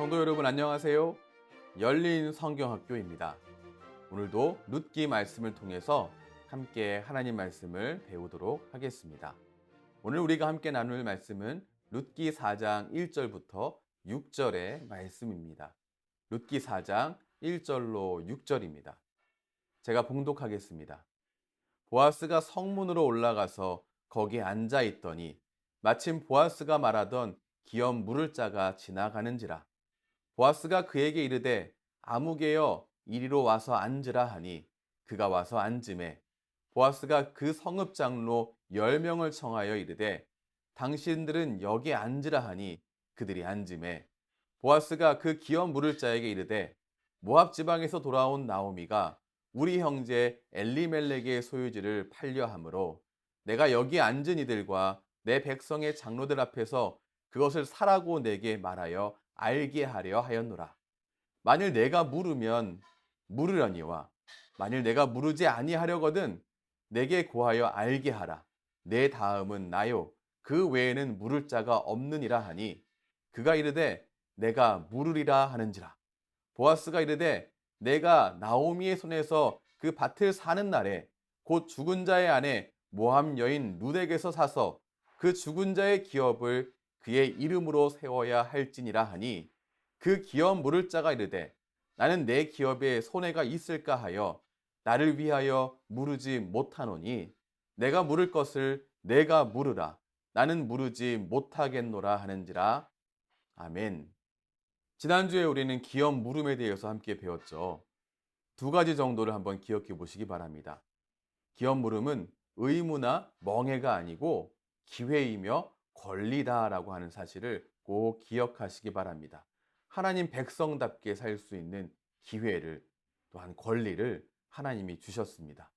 성도 여러분 안녕하세요. 열린 성경학교입니다. 오늘도 룻기 말씀을 통해서 함께 하나님 말씀을 배우도록 하겠습니다. 오늘 우리가 함께 나눌 말씀은 룻기 4장 1절부터 6절의 말씀입니다. 룻기 4장 1절로 6절입니다. 제가 봉독하겠습니다. 보아스가 성문으로 올라가서 거기에 앉아 있더니 마침 보아스가 말하던 기업 물을 자가 지나가는지라. 보아스가 그에게 이르되 아무개여 이리로 와서 앉으라 하니 그가 와서 앉음에 보아스가 그 성읍 장로 10명을 청하여 이르되 당신들은 여기 앉으라 하니 그들이 앉음에 보아스가 그 기업 물을 자에게 이르되 모압 지방에서 돌아온 나오미가 우리 형제 엘리멜렉의 소유지를 팔려 함으로 내가 여기 앉은 이들과 내 백성의 장로들 앞에서 그것을 사라고 내게 말하여 알게 하려 하였노라. 만일 내가 물으면 물으려니와 만일 내가 물으지 아니하려거든 내게 고하여 알게 하라. 내 다음은 나요. 그 외에는 물을 자가 없느니라 하니 그가 이르되 내가 물으리라 하는지라. 보아스가 이르되 내가 나오미의 손에서 그 밭을 사는 날에 곧 죽은 자의 아내 모함 여인 룻에게서 사서 그 죽은 자의 기업을 그의 이름으로 세워야 할지니라 하니 그 기업 물을 자가 이르되 나는 내 기업에 손해가 있을까 하여 나를 위하여 물으지 못하노니 내가 물을 것을 내가 물으라. 나는 물으지 못하겠노라 하는지라. 아멘. 지난주에 우리는 기업 물음에 대해서 함께 배웠죠. 두 가지 정도를 한번 기억해 보시기 바랍니다. 기업 물음은 의무나 멍해가 아니고 기회이며 권리다라고 하는 사실을 꼭 기억하시기 바랍니다. 하나님 백성답게 살 수 있는 기회를 또한 권리를 하나님이 주셨습니다.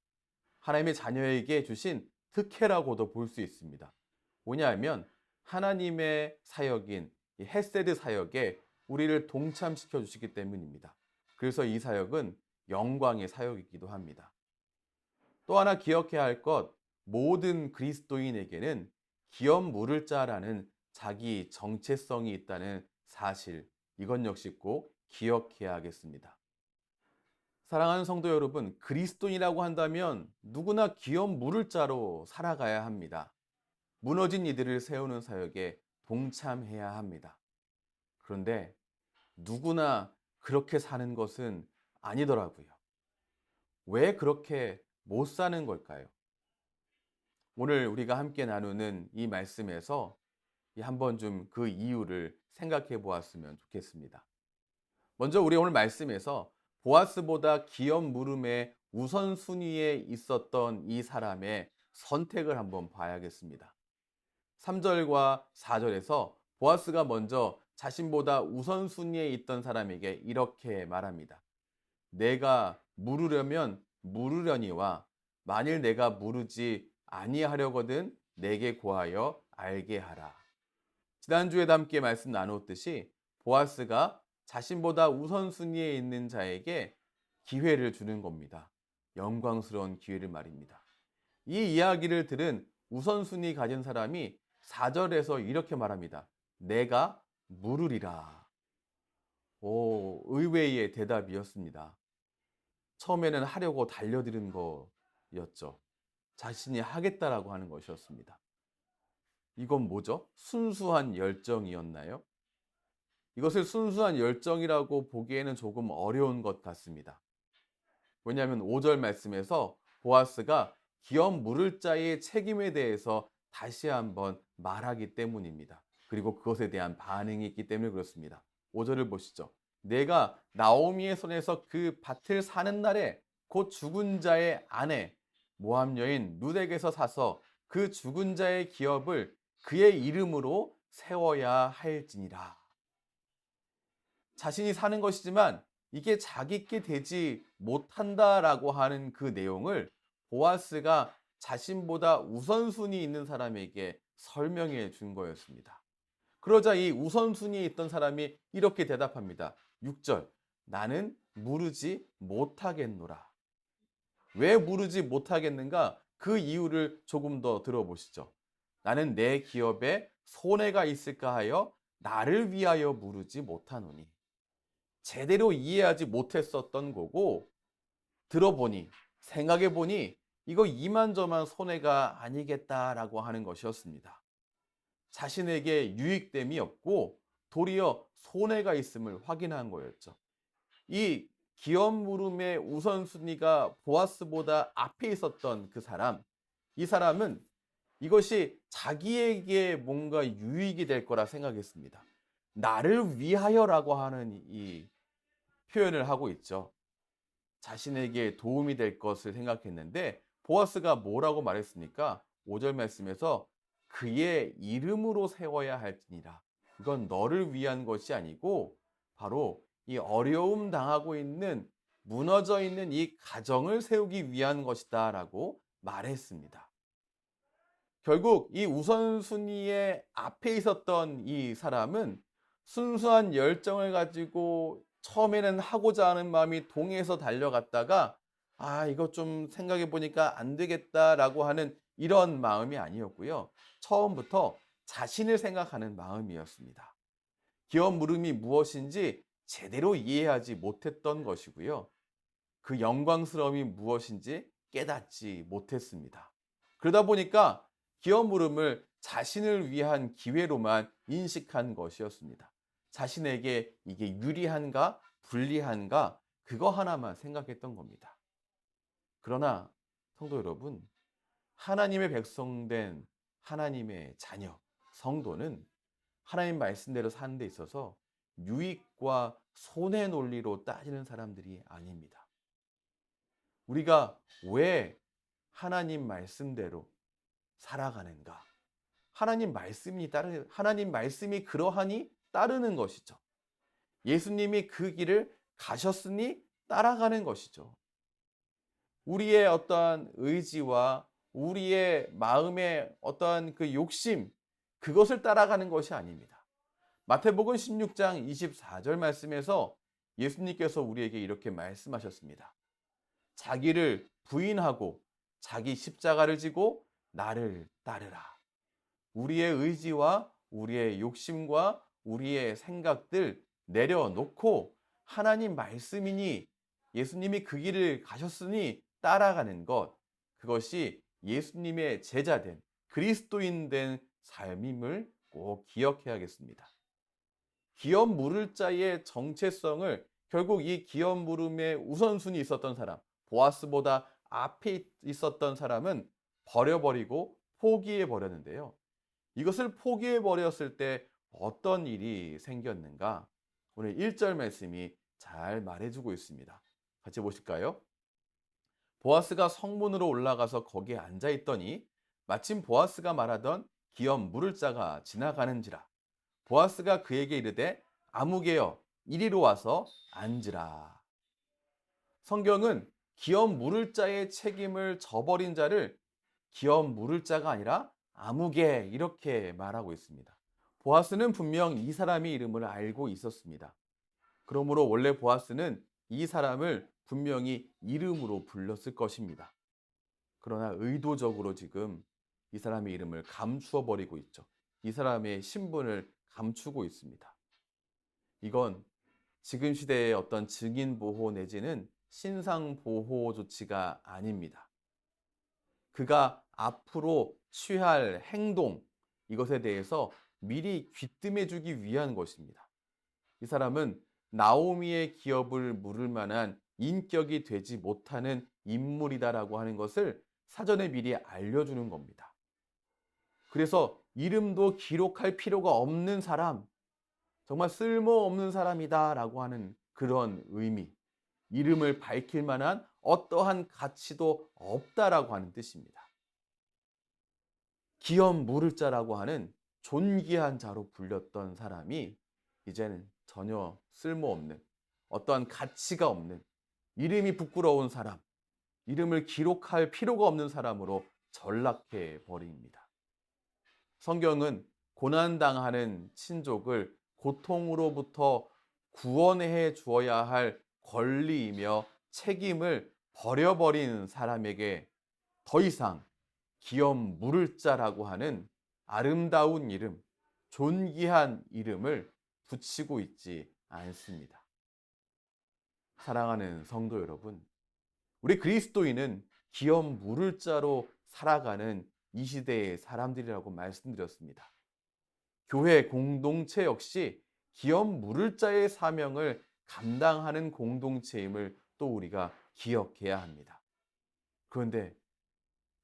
하나님의 자녀에게 주신 특혜라고도 볼 수 있습니다. 뭐냐하면 하나님의 사역인 헤세드 사역에 우리를 동참시켜 주시기 때문입니다. 그래서 이 사역은 영광의 사역이기도 합니다. 또 하나 기억해야 할 것, 모든 그리스도인에게는 기업 물을 자라는 자기 정체성이 있다는 사실, 이건 역시 꼭 기억해야 하겠습니다. 사랑하는 성도 여러분, 그리스도인이라고 한다면 누구나 기업 물을 자로 살아가야 합니다. 무너진 이들을 세우는 사역에 동참해야 합니다. 그런데 누구나 그렇게 사는 것은 아니더라고요. 왜 그렇게 못 사는 걸까요? 오늘 우리가 함께 나누는 이 말씀에서 한번 좀 그 이유를 생각해 보았으면 좋겠습니다. 먼저 우리 오늘 말씀에서 보아스보다 기업 물음의 우선순위에 있었던 이 사람의 선택을 한번 봐야겠습니다. 3절과 4절에서 보아스가 먼저 자신보다 우선순위에 있던 사람에게 이렇게 말합니다. 내가 물으려면 물으려니와 만일 내가 물으지 아니하려거든 내게 고하여 알게 하라. 지난주에도 함께 말씀 나누었듯이 보아스가 자신보다 우선순위에 있는 자에게 기회를 주는 겁니다. 영광스러운 기회를 말입니다. 이 이야기를 들은 우선순위 가진 사람이 4절에서 이렇게 말합니다. 내가 물으리라. 의외의 대답이었습니다. 처음에는 하려고 달려드는 거였죠. 자신이 하겠다라고 하는 것이었습니다. 이건 뭐죠? 순수한 열정이었나요? 이것을 순수한 열정이라고 보기에는 조금 어려운 것 같습니다. 왜냐하면 5절 말씀에서 보아스가 기업 물을 자의 책임에 대해서 다시 한번 말하기 때문입니다. 그리고 그것에 대한 반응이 있기 때문에 그렇습니다. 5절을 보시죠. 내가 나오미의 손에서 그 밭을 사는 날에 곧 죽은 자의 아내 모함 여인 룻에게서 사서 그 죽은 자의 기업을 그의 이름으로 세워야 할지니라. 자신이 사는 것이지만 이게 자기께 되지 못한다라고 하는 그 내용을 보아스가 자신보다 우선순위 있는 사람에게 설명해 준 거였습니다. 그러자 이 우선순위에 있던 사람이 이렇게 대답합니다. 6절, 나는 물으지 못하겠노라. 왜 물으지 못하겠는가? 그 이유를 조금 더 들어보시죠. 나는 내 기업에 손해가 있을까 하여 나를 위하여 물으지 못하노니. 제대로 이해하지 못했었던 거고, 들어보니, 생각해보니 이거 이만저만 손해가 아니겠다라고 하는 것이었습니다. 자신에게 유익됨이 없고 도리어 손해가 있음을 확인한 거였죠. 이 기업 물음의 우선순위가 보아스보다 앞에 있었던 그 사람, 이 사람은 이것이 자기에게 뭔가 유익이 될 거라 생각했습니다. 나를 위하여라고 하는 이 표현을 하고 있죠. 자신에게 도움이 될 것을 생각했는데 보아스가 뭐라고 말했습니까? 5절 말씀에서 그의 이름으로 세워야 할지니라. 이건 너를 위한 것이 아니고 바로 이 어려움 당하고 있는 무너져 있는 이 가정을 세우기 위한 것이다 라고 말했습니다. 결국 이 우선순위의 앞에 있었던 이 사람은 순수한 열정을 가지고 처음에는 하고자 하는 마음이 동해서 달려갔다가 이거 좀 생각해 보니까 안 되겠다라고 하는 이런 마음이 아니었고요. 처음부터 자신을 생각하는 마음이었습니다. 기업 물음이 무엇인지 제대로 이해하지 못했던 것이고요. 그 영광스러움이 무엇인지 깨닫지 못했습니다. 그러다 보니까 기업 물음을 자신을 위한 기회로만 인식한 것이었습니다. 자신에게 이게 유리한가 불리한가 그거 하나만 생각했던 겁니다. 그러나 성도 여러분, 하나님의 백성된 하나님의 자녀, 성도는 하나님 말씀대로 사는 데 있어서 유익과 손해 논리로 따지는 사람들이 아닙니다. 우리가 왜 하나님 말씀대로 살아가는가? 하나님 말씀이 그러하니 따르는 것이죠. 예수님이 그 길을 가셨으니 따라가는 것이죠. 우리의 어떠한 의지와 우리의 마음의 어떠한 그 욕심, 그것을 따라가는 것이 아닙니다. 마태복음 16장 24절 말씀에서 예수님께서 우리에게 이렇게 말씀하셨습니다. 자기를 부인하고 자기 십자가를 지고 나를 따르라. 우리의 의지와 우리의 욕심과 우리의 생각들 내려놓고 하나님 말씀이니 예수님이 그 길을 가셨으니 따라가는 것, 그것이 예수님의 제자된 그리스도인 된 삶임을 꼭 기억해야겠습니다. 기업 물을 자의 정체성을 결국 이 기업 물음의 우선순위 있었던 사람, 보아스보다 앞에 있었던 사람은 버려버리고 포기해 버렸는데요. 이것을 포기해 버렸을 때 어떤 일이 생겼는가? 오늘 1절 말씀이 잘 말해주고 있습니다. 같이 보실까요? 보아스가 성문으로 올라가서 거기에 앉아 있더니 마침 보아스가 말하던 기업 물을 자가 지나가는지라. 보아스가 그에게 이르되 아무개여 이리로 와서 앉으라. 성경은 기업 물을 자의 책임을 져버린 자를 기업 물을 자가 아니라 아무개 이렇게 말하고 있습니다. 보아스는 분명 이 사람의 이름을 알고 있었습니다. 그러므로 원래 보아스는 이 사람을 분명히 이름으로 불렀을 것입니다. 그러나 의도적으로 지금 이 사람의 이름을 감추어 버리고 있죠. 이 사람의 신분을 감추고 있습니다. 이건 지금 시대의 어떤 증인 보호 내지는 신상 보호 조치가 아닙니다. 그가 앞으로 취할 행동, 이것에 대해서 미리 귀뜸해 주기 위한 것입니다. 이 사람은 나오미의 기업을 물을 만한 인격이 되지 못하는 인물이다라고 하는 것을 사전에 미리 알려주는 겁니다. 그래서 이름도 기록할 필요가 없는 사람, 정말 쓸모없는 사람이다라고 하는 그런 의미, 이름을 밝힐 만한 어떠한 가치도 없다라고 하는 뜻입니다. 기업 물을 자라고 하는 존귀한 자로 불렸던 사람이 이제는 전혀 쓸모없는 어떠한 가치가 없는 이름이 부끄러운 사람, 이름을 기록할 필요가 없는 사람으로 전락해 버립니다. 성경은 고난당하는 친족을 고통으로부터 구원해 주어야 할 권리이며 책임을 버려버린 사람에게 더 이상 기업 물을 자라고 하는 아름다운 이름, 존귀한 이름을 붙이고 있지 않습니다. 사랑하는 성도 여러분, 우리 그리스도인은 기업 물을 자로 살아가는 이 시대의 사람들이라고 말씀드렸습니다. 교회 공동체 역시 기업 물을 자의 사명을 감당하는 공동체임을 또 우리가 기억해야 합니다. 그런데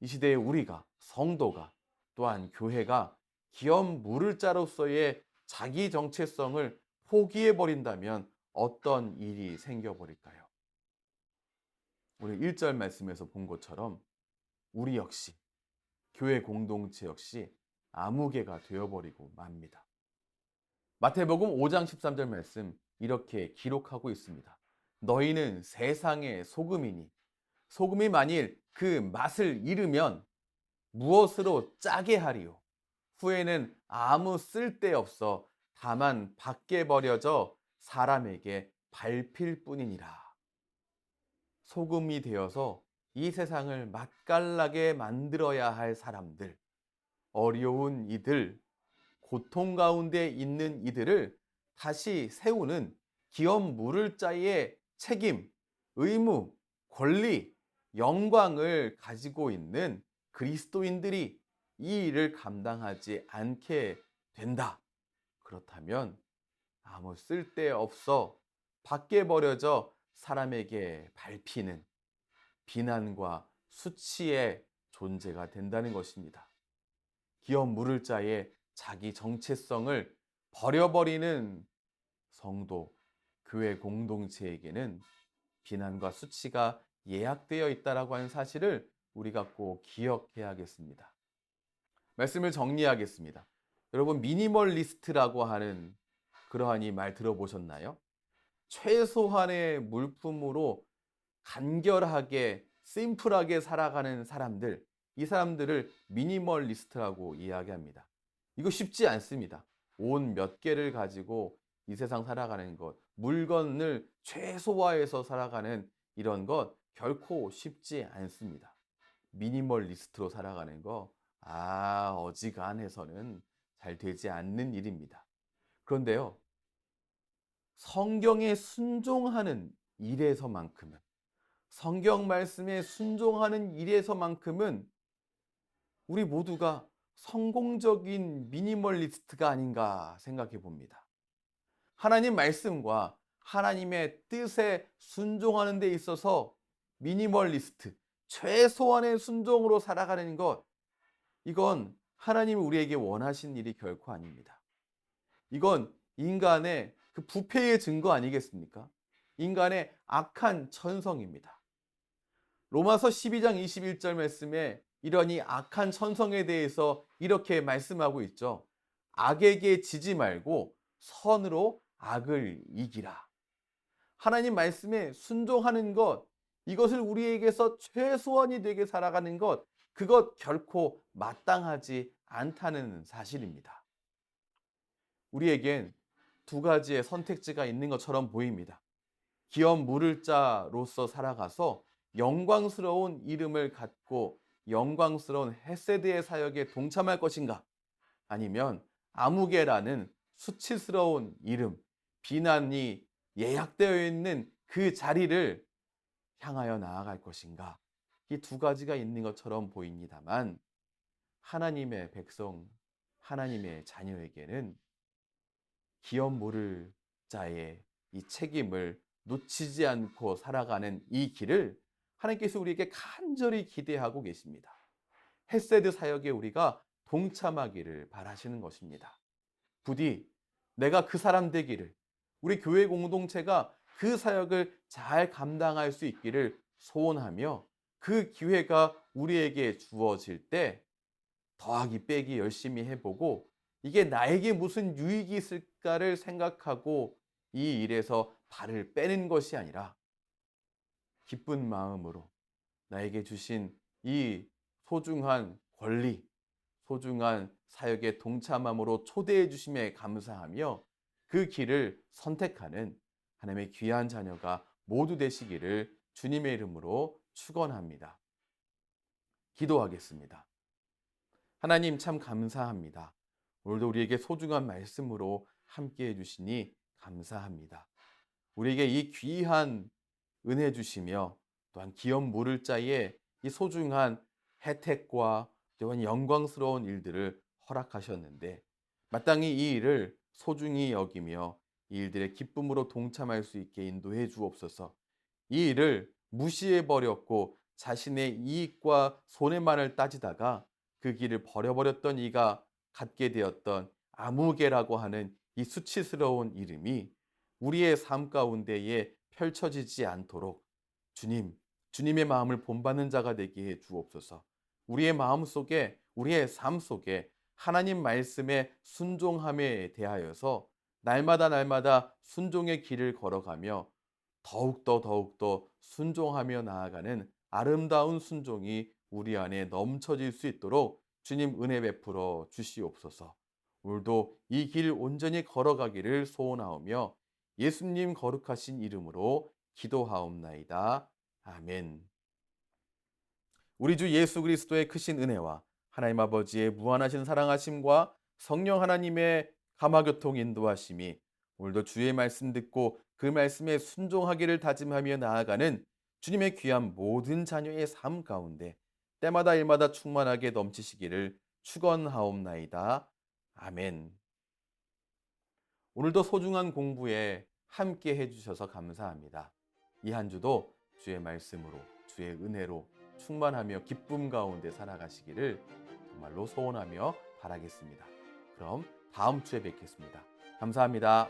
이 시대에 우리가, 성도가, 또한 교회가 기업 물을 자로서의 자기 정체성을 포기해 버린다면 어떤 일이 생겨 버릴까요? 오늘 1절 말씀에서 본 것처럼 우리 역시, 교회 공동체 역시 아무개가 되어버리고 맙니다. 마태복음 5장 13절 말씀 이렇게 기록하고 있습니다. 너희는 세상의 소금이니 소금이 만일 그 맛을 잃으면 무엇으로 짜게 하리요? 후에는 아무 쓸데없어 다만 밖에 버려져 사람에게 밟힐 뿐이니라. 소금이 되어서 이 세상을 맛깔나게 만들어야 할 사람들, 어려운 이들, 고통 가운데 있는 이들을 다시 세우는 기업 물을 자의 책임, 의무, 권리, 영광을 가지고 있는 그리스도인들이 이 일을 감당하지 않게 된다. 그렇다면 아무 쓸데없어 밖에 버려져 사람에게 밟히는 비난과 수치의 존재가 된다는 것입니다. 기업 물을 자의 자기 정체성을 버려버리는 성도, 교회 공동체에게는 비난과 수치가 예약되어 있다라고 하는 사실을 우리가 꼭 기억해야겠습니다. 말씀을 정리하겠습니다. 여러분, 미니멀리스트라고 하는 그러한 이 말 들어보셨나요? 최소한의 물품으로 간결하게, 심플하게 살아가는 사람들, 이 사람들을 미니멀리스트라고 이야기합니다. 이거 쉽지 않습니다. 옷 몇 개를 가지고 이 세상 살아가는 것, 물건을 최소화해서 살아가는 이런 것 결코 쉽지 않습니다. 미니멀리스트로 살아가는 거, 어지간해서는 잘 되지 않는 일입니다. 그런데요, 성경에 순종하는 일에서만큼은, 성경 말씀에 순종하는 일에서만큼은 우리 모두가 성공적인 미니멀리스트가 아닌가 생각해 봅니다. 하나님 말씀과 하나님의 뜻에 순종하는 데 있어서 미니멀리스트, 최소한의 순종으로 살아가는 것, 이건 하나님이 우리에게 원하신 일이 결코 아닙니다. 이건 인간의 그 부패의 증거 아니겠습니까? 인간의 악한 천성입니다. 로마서 12장 21절 말씀에 이러한 이 악한 천성에 대해서 이렇게 말씀하고 있죠. 악에게 지지 말고 선으로 악을 이기라. 하나님 말씀에 순종하는 것, 이것을 우리에게서 최소한이 되게 살아가는 것, 그것 결코 마땅하지 않다는 사실입니다. 우리에겐 두 가지의 선택지가 있는 것처럼 보입니다. 기업 물을 자로서 살아가서 영광스러운 이름을 갖고 영광스러운 헤세드의 사역에 동참할 것인가? 아니면 아무개라는 수치스러운 이름, 비난이 예약되어 있는 그 자리를 향하여 나아갈 것인가? 이 두 가지가 있는 것처럼 보입니다만 하나님의 백성, 하나님의 자녀에게는 기업 물을 자의 이 책임을 놓치지 않고 살아가는 이 길을 하나님께서 우리에게 간절히 기대하고 계십니다. 헤세드 사역에 우리가 동참하기를 바라시는 것입니다. 부디 내가 그 사람 되기를, 우리 교회 공동체가 그 사역을 잘 감당할 수 있기를 소원하며 그 기회가 우리에게 주어질 때 더하기 빼기 열심히 해보고 이게 나에게 무슨 유익이 있을까를 생각하고 이 일에서 발을 빼는 것이 아니라 기쁜 마음으로 나에게 주신 이 소중한 권리, 소중한 사역에 동참함으로 초대해 주심에 감사하며 그 길을 선택하는 하나님의 귀한 자녀가 모두 되시기를 주님의 이름으로 축원합니다. 기도하겠습니다. 하나님 참 감사합니다. 오늘도 우리에게 소중한 말씀으로 함께해 주시니 감사합니다. 우리에게 이 귀한 은혜 주시며 또한 기업 물을 자에 이 소중한 혜택과 또한 영광스러운 일들을 허락하셨는데 마땅히 이 일을 소중히 여기며 이 일들의 기쁨으로 동참할 수 있게 인도해 주옵소서. 이 일을 무시해 버렸고 자신의 이익과 손해만을 따지다가 그 길을 버려버렸던 이가 갖게 되었던 아무개라고 하는 이 수치스러운 이름이 우리의 삶 가운데에 펼쳐지지 않도록 주님의 마음을 본받는 자가 되게 해 주옵소서. 우리의 마음 속에, 우리의 삶 속에 하나님 말씀에 순종함에 대하여서 날마다 순종의 길을 걸어가며 더욱더 순종하며 나아가는 아름다운 순종이 우리 안에 넘쳐질 수 있도록 주님 은혜 베풀어 주시옵소서. 오늘도 이 길 온전히 걸어가기를 소원하오며 예수님 거룩하신 이름으로 기도하옵나이다. 아멘. 우리 주 예수 그리스도의 크신 은혜와 하나님 아버지의 무한하신 사랑하심과 성령 하나님의 감화교통 인도하심이 오늘도 주의 말씀 듣고 그 말씀에 순종하기를 다짐하며 나아가는 주님의 귀한 모든 자녀의 삶 가운데 때마다 일마다 충만하게 넘치시기를 축원하옵나이다. 아멘. 오늘도 소중한 공부에 함께 해주셔서 감사합니다. 이 한 주도 주의 말씀으로 주의 은혜로 충만하며 기쁨 가운데 살아가시기를 정말로 소원하며 바라겠습니다. 그럼 다음 주에 뵙겠습니다. 감사합니다.